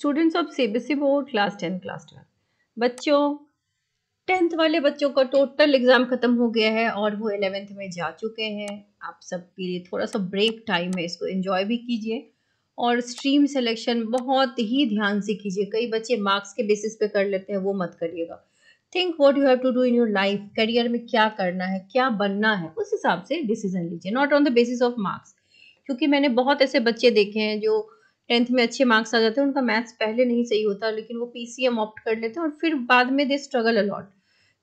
Students of CBSE board class 10 class 12 बच्चों 10th वाले बच्चों का टोटल एग्जाम खत्म हो गया है और वो 11th में जा चुके हैं। आप सबके लिए थोड़ा सा ब्रेक टाइम है, इसको एंजॉय भी कीजिए और स्ट्रीम सिलेक्शन बहुत ही ध्यान से कीजिए। कई बच्चे मार्क्स के बेसिस पे कर लेते हैं, वो मत करिएगा। Think what you have to do in your life, career में क्या करना है, क्या बनना है, उस हिसाब से डिसीजन लीजिए, not on the basis of marks. क्योंकि मैंने बहुत ऐसे बच्चे देखे हैं जो 10th में अच्छे मार्क्स आ जाते हैं, उनका मैथ्स पहले नहीं सही होता लेकिन वो पीसीएम ऑप्ट कर लेते हैं और फिर बाद में दे स्ट्रगल अलॉट।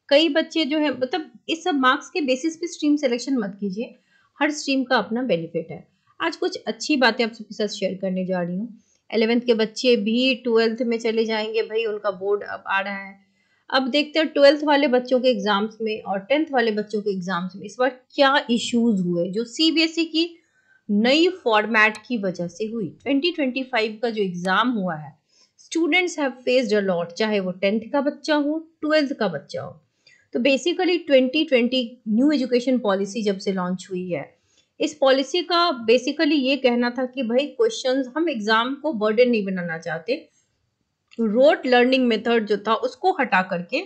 कई बच्चे जो है मतलब इस सब मार्क्स के बेसिस पे स्ट्रीम सिलेक्शन मत कीजिए, हर स्ट्रीम का अपना बेनिफिट है। आज कुछ अच्छी बातें आप सबके साथ शेयर करने जा रही हूँ। 11th के बच्चे भी 12th में चले जाएंगे भाई, उनका बोर्ड अब आ रहा है। अब देखते हैं 12th वाले बच्चों के एग्जाम्स में और 10th वाले बच्चों के एग्जाम्स में इस बार क्या इश्यूज हुए जो सीबीएसई की नई फॉर्मेट की वजह से हुई। 2025 का जो एग्जाम हुआ है, students have faced a lot, चाहे वो 10th का बच्चा हो 12th का बच्चा हो। तो बेसिकली 2020 न्यू एजुकेशन पॉलिसी जब से लॉन्च हुई है, इस पॉलिसी का बेसिकली ये कहना था कि भाई क्वेश्चंस, हम एग्जाम को बर्डन नहीं बनाना चाहते। रोट लर्निंग मेथड जो था उसको हटा करके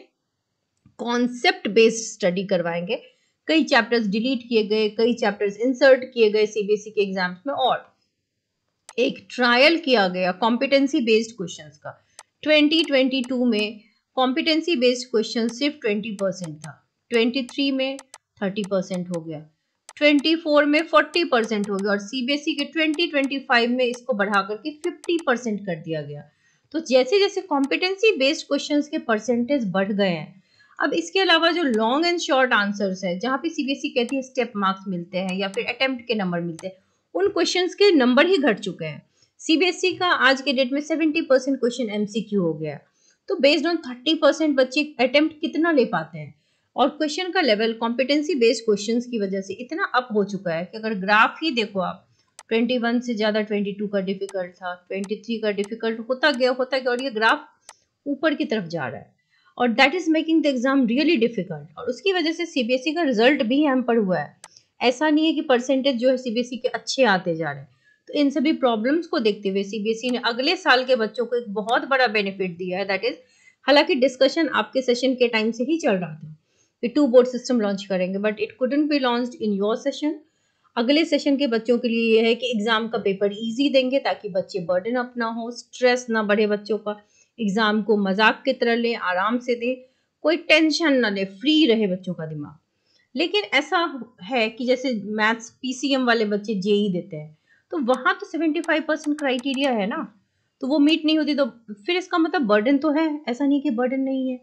कॉन्सेप्ट बेस्ड स्टडी करवाएंगे। कई चैप्टर्स डिलीट किए गए, कई चैप्टर्स इंसर्ट किए गए सीबीएसई के एग्जाम्स में और एक ट्रायल किया गया कॉम्पिटेंसी बेस्ड क्वेश्चंस का। 2022 में कॉम्पिटेंसी बेस्ड क्वेश्चन सिर्फ 20% था, 23 में 30% हो गया, 24 में 40% हो गया और सीबीएसई के 2025 में इसको बढ़ा करके 50% कर दिया गया। तो जैसे जैसे कॉम्पिटेंसी बेस्ड क्वेश्चंस के परसेंटेज बढ़ गए हैं, अब इसके अलावा जो लॉन्ग एंड शॉर्ट आंसर्स है, जहाँ पे सीबीएसई कहती है स्टेप मार्क्स मिलते हैं या फिर अटेम्प्ट के नंबर मिलते हैं, उन क्वेश्चंस के नंबर ही घट चुके हैं। सीबीएसई का आज के डेट में 70% क्वेश्चन एमसीक्यू हो गया। तो बेस्ड ऑन 30% बच्चे अटेम्प्ट कितना ले पाते हैं और क्वेश्चन का लेवल कॉम्पिटेंसी बेस्ड क्वेश्चंस की वजह से इतना अप हो चुका है कि अगर ग्राफ ही देखो आप, 21 से ज्यादा 22 का डिफिकल्ट था, 23 का डिफिकल्ट होता गया और ये ग्राफ ऊपर की तरफ जा रहा है और that is making the exam really difficult और उसकी वजह से सीबीएसई का रिजल्ट भी हैम्पर हुआ है। ऐसा नहीं है कि परसेंटेज जो है सीबीएसई के अच्छे आते जा रहे हैं। तो इन सभी प्रॉब्लम्स को देखते हुए सीबीएसई ने अगले साल के बच्चों को एक बहुत बड़ा बेनिफिट दिया है, दैट इज, हालांकि डिस्कशन आपके सेशन के टाइम से ही चल रहा था कि 2 बोर्ड सिस्टम लॉन्च करेंगे, but it couldn't B launched in your session. अगले सेशन के बच्चों के लिए यह है कि एग्जाम का पेपर इजी देंगे ताकि बच्चे बर्डन अप ना हो, स्ट्रेस ना बढ़े बच्चों का, एग्जाम को मजाक की तरह लें, आराम से दें, कोई टेंशन ना ले, फ्री रहे बच्चों का दिमाग। लेकिन ऐसा है कि जैसे मैथ्स पीसीएम वाले बच्चे जेई देते हैं, तो वहां तो 75% क्राइटेरिया है ना, तो वो मीट नहीं होती, तो फिर इसका मतलब बर्डन तो है, ऐसा नहीं कि बर्डन नहीं है।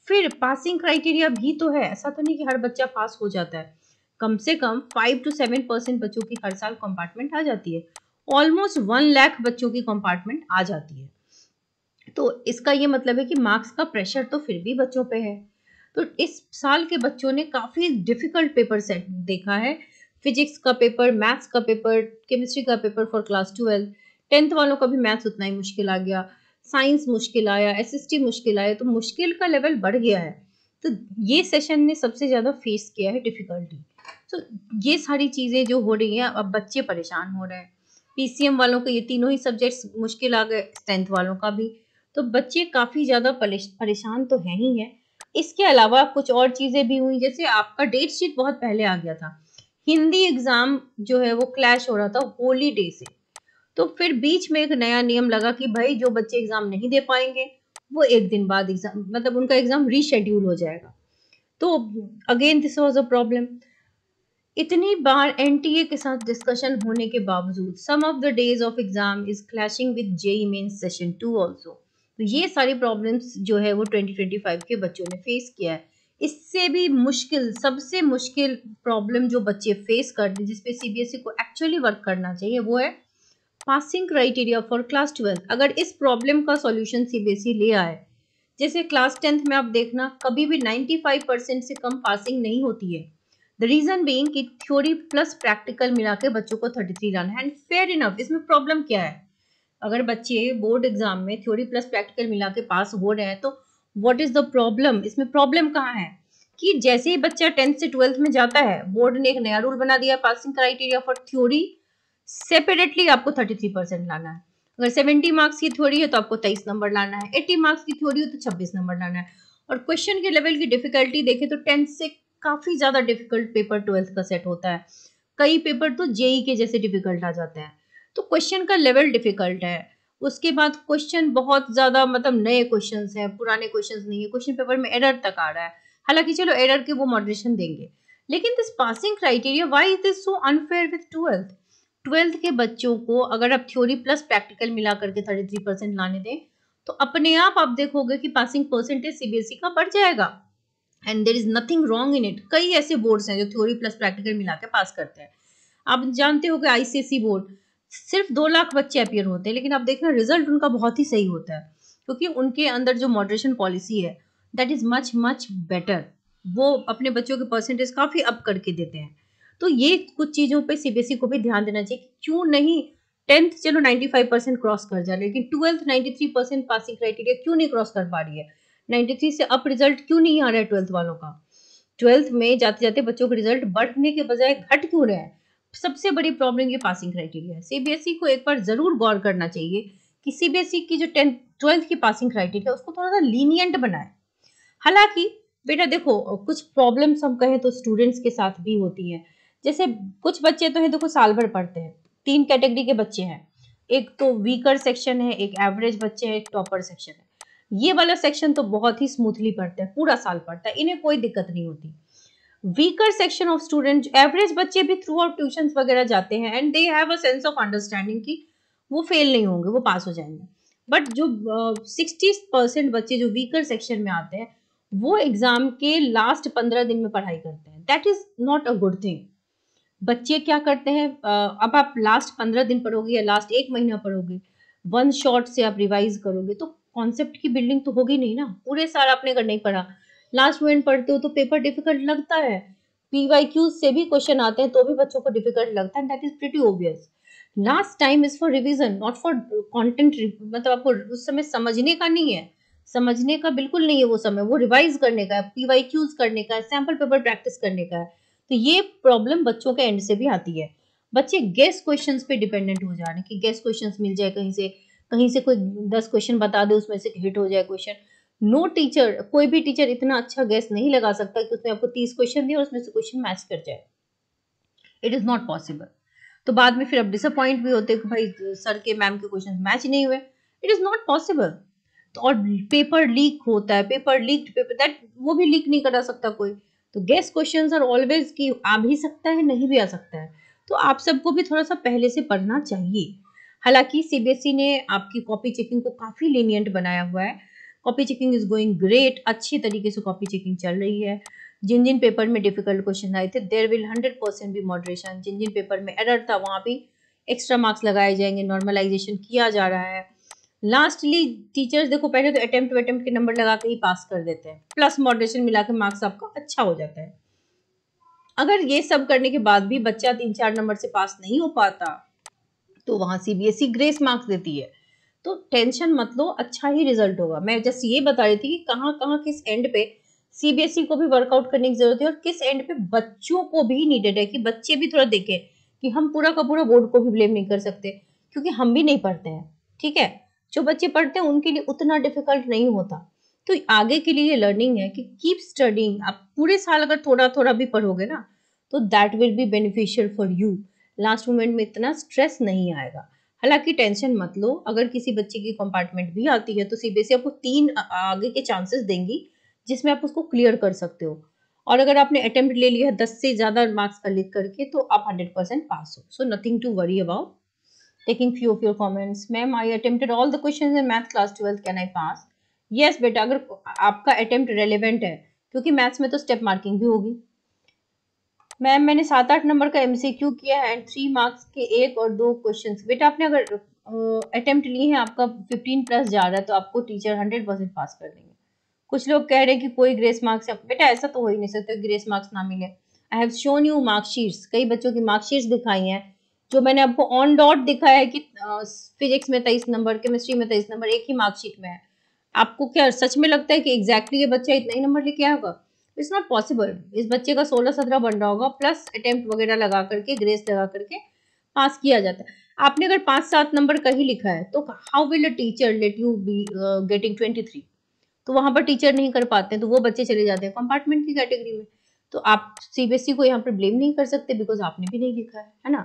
फिर पासिंग क्राइटेरिया भी तो है, ऐसा तो नहीं कि हर बच्चा पास हो जाता है। कम से कम 5 to 7% बच्चों की हर साल कंपार्टमेंट आ जाती है, ऑलमोस्ट 1 लाख बच्चों की कंपार्टमेंट आ जाती है। तो इसका ये मतलब है कि मार्क्स का प्रेशर तो फिर भी बच्चों पे है। तो इस साल के बच्चों ने काफी डिफिकल्ट पेपर सेट देखा है, फिजिक्स का पेपर, मैथ्स का पेपर, केमिस्ट्री का पेपर फॉर क्लास 12। 10th वालों का भी मैथ्स उतना ही मुश्किल आ गया, साइंस मुश्किल आया, एसएसटी मुश्किल आया, तो मुश्किल का लेवल बढ़ गया है। तो ये सेशन ने सबसे ज्यादा फेस किया है डिफिकल्टी। तो ये सारी चीजें जो हो रही हैं, अब बच्चे परेशान हो रहे हैं। पीसीएम वालों के ये तीनों ही सब्जेक्ट्स मुश्किल आ गए, 10th वालों का भी, तो बच्चे काफी ज्यादा परेशान तो हैं ही हैं। इसके अलावा कुछ और चीजें भी हुई, जैसे आपका डेट शीट बहुत पहले आ गया था, हिंदी एग्जाम जो है वो क्लैश हो रहा था होली डे से, तो फिर बीच में एक नया नियम लगा कि भाई जो बच्चे एग्जाम नहीं दे पाएंगे वो एक दिन बाद एग्जाम, मतलब उनका एग्जाम रीशेड्यूल हो जाएगा। तो again this was a problem. इतनी बार एनटीए के साथ डिस्कशन होने के बावजूद some of the days of exam is clashing with JEE mains session 2 also. तो ये सारी प्रॉब्लम्स जो है वो 2025 के बच्चों ने फेस किया है। इससे भी मुश्किल, सबसे मुश्किल प्रॉब्लम जो बच्चे फेस करते हैं, जिसपे सीबीएसई को एक्चुअली वर्क करना चाहिए, वो है पासिंग क्राइटेरिया फॉर क्लास 12। अगर इस प्रॉब्लम का सॉल्यूशन सीबीएसई ले आए, जैसे क्लास 10th में आप देखना कभी भी 95% से कम पासिंग नहीं होती है। द रीजन बीइंग कि थ्योरी प्लस प्रैक्टिकल मिला के बच्चों को 33 लाना है, एंड फेयर इनफ। इसमें प्रॉब्लम क्या है, अगर बच्चे बोर्ड एग्जाम में थ्योरी प्लस प्रैक्टिकल मिला के पास हो रहे हैं तो व्हाट इज द प्रॉब्लम, इसमें प्रॉब्लम कहाँ है कि जैसे ही बच्चा 10th से 12th में जाता है, बोर्ड ने एक नया रूल बना दिया passing criteria for theory, separately आपको 33% लाना है। अगर 70 मार्क्स की थ्योरी है तो आपको 23 नंबर लाना है, 80 मार्क्स की थ्योरी हो तो 26 नंबर लाना है। और क्वेश्चन के लेवल की डिफिकल्टी देखें तो 10th से काफी ज्यादा डिफिकल्ट पेपर 12th का सेट होता है, कई पेपर तो जेई के जैसे डिफिकल्ट आ जाते हैं। तो क्वेश्चन का लेवल डिफिकल्ट है। उसके बाद क्वेश्चन बहुत ज्यादा मतलब नए क्वेश्चंस हैं, पुराने क्वेश्चंस नहीं है, क्वेश्चन पेपर में एरर तक आ रहा है। हालांकि चलो एरर के वो मॉडरेशन देंगे, लेकिन this passing criteria why is this so unfair with 12th के बच्चों को अगर आप थ्योरी प्लस प्रैक्टिकल मिला करके 33% लाने दें तो अपने आप देखोगे कि पासिंग परसेंटेज सीबीएसई का बढ़ जाएगा। And there is nothing wrong in it. कई ऐसे बोर्ड्स हैं जो थ्योरी प्लस प्रैक्टिकल मिला के पास करते हैं। आप जानते हो कि आईसीएसई बोर्ड सिर्फ 2 लाख बच्चे अपियर होते हैं, लेकिन आप देखना रिजल्ट उनका बहुत ही सही होता है, क्योंकि उनके अंदर जो मॉडरेशन पॉलिसी है that is much much better. वो अपने बच्चों के परसेंटेज काफी अप करके देते हैं। तो ये कुछ चीजों पे सीबीएसई को भी ध्यान देना चाहिए। क्यों नहीं 10th चलो 95% क्रॉस कर जा रहे, लेकिन 12th 93% पासिंग क्राइटेरिया क्यों नहीं क्रॉस कर पा रही है? 93 से अप रिजल्ट क्यों नहीं आ रहा है 12th वालों का? 12th में जाते जाते बच्चों के रिजल्ट बढ़ने के बजाय घट क्यों रहे हैं? सबसे बड़ी प्रॉब्लम ये पासिंग क्राइटेरिया है। सीबीएसई को एक बार जरूर गौर करना चाहिए कि सीबीएसई की जो 10th 12th की पासिंग क्राइटेरिया उसको थोड़ा सा लीनियंट बनाए। हालांकि बेटा देखो कुछ प्रॉब्लम्स हम कहें तो स्टूडेंट्स के साथ भी होती है। जैसे कुछ बच्चे तो है देखो साल भर पढ़ते हैं, 3 कैटेगरी के बच्चे हैं, एक तो वीकर सेक्शन है, एक एवरेज बच्चे हैं, एक टॉपर सेक्शन है। ये वाला सेक्शन तो बहुत ही स्मूथली पढ़ते हैं, पूरा साल पढ़ता है, इन्हें कोई दिक्कत नहीं होती। Weaker section of student average बच्चे भी थ्रू आउट ट्यूशन वगैरह जाते हैं and they have a sense of understanding कि वो फेल नहीं होंगे, वो पास हो जाएंगे। बट जो 60% बच्चे जो वीकर सेक्शन में आते हैं वो एग्जाम के लास्ट 15 दिन में पढ़ाई करते हैं। That is not a good thing. बच्चे क्या करते हैं, अब आप लास्ट 15 दिन पढ़ोगे या लास्ट 1 महीना पढ़ोगे, वन शॉट से आप रिवाइज करोगे तो कॉन्सेप्ट की बिल्डिंग तो होगी नहीं ना। पूरे साल आपने अगर नहीं पढ़ा, लास्ट मोमेंट पढ़ते हो तो पेपर डिफिकल्ट लगता है। पीवाईक्यू से भी क्वेश्चन आते हैं तो भी बच्चों को डिफिकल्ट लगता है। That is pretty obvious. Last time is for revision not for content. मतलब आपको उस समय समझने का नहीं है, समझने का बिल्कुल नहीं है वो समय, वो रिवाइज करने का है, पीवाईक्यूज करने का है, सैंपल पेपर प्रैक्टिस करने का है। तो ये प्रॉब्लम बच्चों के एंड से भी आती है। बच्चे गेस क्वेश्चंस पे डिपेंडेंट हो जा रहे हैं कि गेस क्वेश्चंस मिल जाए कहीं से कोई 10 क्वेश्चन बता दे उसमें से हिट हो जाए क्वेश्चन। नो टीचर, कोई भी टीचर इतना अच्छा गेस नहीं लगा सकता कि उसने आपको 30 क्वेश्चन दिए और उसमें से क्वेश्चन मैच कर जाए। It is not possible. तो बाद में फिर आप डिसअपॉइंट भी होते हैं कि भाई सर के मैम के क्वेश्चन मैच नहीं हुए। It is not possible. तो और पेपर लीक होता है, पेपर लीक्ड पेपर दैट वो भी लीक नहीं करा सकता कोई। तो गेस क्वेश्चंस आर ऑलवेज कि आ भी सकता है नहीं भी आ सकता है। तो आप सबको भी थोड़ा सा पहले से पढ़ना चाहिए। हालांकि सीबीएसई ने आपकी कॉपी चेकिंग को काफी लीनियंट बनाया हुआ है। Copy checking is going great, अच्छी तरीके से कॉपी चेकिंग चल रही है। जिन जिन पेपर में डिफिकल्ट क्वेश्चन आए थे देयर विल 100% भी मॉडरेशन। जिन जिन पेपर में एरर था वहां भी एक्स्ट्रा मार्क्स लगाए जाएंगे, नॉर्मलाइजेशन किया जा रहा है। लास्टली टीचर्स देखो पहले तो अटेम्प्ट के नंबर लगा के ही पास कर देते हैं, प्लस मॉडरेशन मिला के मार्क्स आपका अच्छा हो जाता है। अगर ये सब करने के बाद भी बच्चा 3-4 नंबर से पास नहीं हो पाता तो वहां सीबीएसई ग्रेस मार्क्स देती है। तो टेंशन मत लो, अच्छा ही रिजल्ट होगा। मैं जस्ट ये बता रही थी कि कहाँ कहाँ किस एंड पे सीबीएसई को भी वर्कआउट करने की जरूरत है और किस एंड पे बच्चों को भी नीडेड है कि बच्चे भी थोड़ा देखें कि हम पूरा का पूरा बोर्ड को भी ब्लेम नहीं कर सकते, क्योंकि हम भी नहीं पढ़ते हैं। ठीक है, जो बच्चे पढ़ते हैं उनके लिए उतना डिफिकल्ट नहीं होता। तो आगे के लिए लर्निंग है कि कीप स्टडिंग। आप पूरे साल अगर थोड़ा थोड़ा भी पढ़ोगे ना तो that will be beneficial for you. Last moment में इतना स्ट्रेस नहीं आएगा। हालांकि टेंशन मत लो, अगर किसी बच्चे की कंपार्टमेंट भी आती है तो सीबीएसई आपको 3 आगे के चांसेस देंगी जिसमें आप उसको क्लियर कर सकते हो। और अगर आपने अटेम्प्ट ले लिया 10 से ज्यादा मार्क्स का लिख करके तो आप 100% पास हो। So nothing to worry about. Taking few of your comments, ma'am I attempted all the questions in math class 12th, can I pass? Yes बेटा, अगर आपका अटेम्प्ट रेलेवेंट है, क्योंकि मैथ्स में तो स्टेप मार्किंग भी होगी। मैम मैंने 7-8 नंबर का एमसीक्यू किया है एंड 3 मार्क्स के 1 और 2 क्वेश्चंस। बेटा आपने अगर अटेम्प्ट लिए हैं, आपका 15 प्लस जा रहा है तो आपको टीचर 100% पास कर देंगे। कुछ लोग कह रहे हैं कि कोई ग्रेस मार्क्स है, बेटा ऐसा तो हो ही नहीं सकता ग्रेस मार्क्स ना मिले। I have shown you marksheets, कई बच्चों की मार्कशीट्स दिखाई हैं जो मैंने आपको ऑन डॉट दिखाया है कि फिजिक्स में 23 नंबर, केमिस्ट्री में 23 नंबर एक ही मार्कशीट में है। आपको क्या सच में लगता है कि एग्जैक्टली ये बच्चा इतना ही नंबर लेके आया होगा? It's not possible. इस बच्चे का 16-17 बन रहा होगा, प्लस अटेम्प्ट वगैरह लगा करके ग्रेस लगा करके पास किया जाता है। आपने अगर 5-7 नंबर का ही लिखा है तो how will a teacher let you be getting 23? तो वहां पर टीचर नहीं कर पाते हैं, तो वो बच्चे चले जाते हैं कंपार्टमेंट की कैटेगरी में। तो आप सीबीएसई को यहाँ पर ब्लेम नहीं कर सकते बिकॉज आपने भी नहीं लिखा है ना।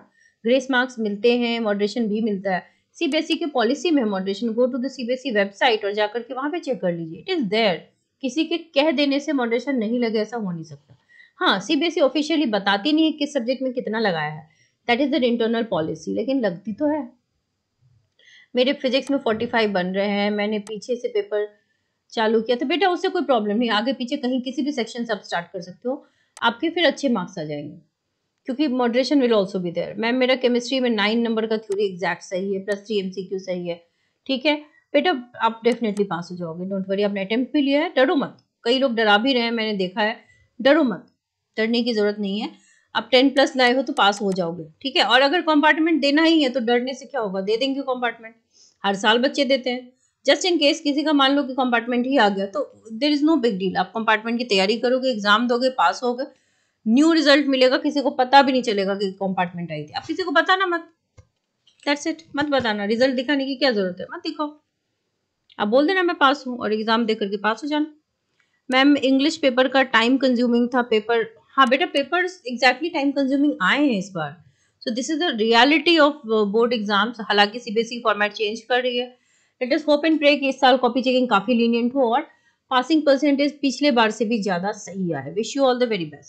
ग्रेस मार्क्स मिलते हैं, मॉडरेशन भी मिलता है, सीबीएसई की पॉलिसी में moderation. Go to the CBSE website और जाकर के वहां पे चेक कर लीजिए, इट इज देयर। किसी के कह देने से मॉडरेशन नहीं लगे ऐसा हो नहीं सकता। हाँ, सीबीएसई ऑफिशियली बताती नहीं है किस सब्जेक्ट में कितना लगाया है, that is the internal policy, लेकिन लगती तो है। मेरे फिजिक्स में 45 बन रहे हैं, मैंने पीछे से पेपर चालू किया था बेटा, उससे कोई प्रॉब्लम नहीं, आगे पीछे कहीं किसी भी सेक्शन से आप स्टार्ट कर सकते हो, आपके फिर अच्छे मार्क्स आ जाएंगे क्योंकि moderation will also be there. Ma'am मेरा केमिस्ट्री में 9 नंबर का थ्योरी एग्जैक्ट सही है, +3 एमसीक्यू सही है, ठीक है बेटा, आप डेफिनेटली पास हो जाओगे, डोंट वरी। आपने अटेम्प्ट भी लिया है, डरो मत। कई लोग डरा भी रहे हैं, मैंने देखा है, डरो मत, डरने की जरूरत नहीं है। आप 10+ लाए हो तो पास हो जाओगे, ठीक है। और अगर कंपार्टमेंट देना ही है तो डरने से क्या होगा, दे देंगे कंपार्टमेंट, हर साल बच्चे देते हैं। जस्ट इन केस किसी का मान लो कि कंपार्टमेंट ही आ गया तो there is no big deal, आप कंपार्टमेंट की तैयारी करोगे, एग्जाम दोगे, पास होगे, न्यू रिजल्ट मिलेगा, किसी को पता भी नहीं चलेगा कि कंपार्टमेंट आई थी। आप किसी को बताना मत, दैट्स इट, मत बताना, रिजल्ट दिखाने की क्या जरूरत है, मत दिखाओ, आप बोल देना मैं पास हूँ और एग्जाम दे करके पास हो जाना। मैम इंग्लिश पेपर का टाइम कंज्यूमिंग था पेपर। हाँ बेटा, पेपर्स एग्जैक्टली टाइम कंज्यूमिंग आए हैं इस बार, so this is the reality of board exams. हालांकि सीबीएसई फॉर्मेट चेंज कर रही है, let us hope and pray कि इस साल कॉपी चेकिंग काफी लीनियंट हो और पासिंग परसेंटेज पिछले बार से भी ज्यादा सही आए। Wish you all the very best.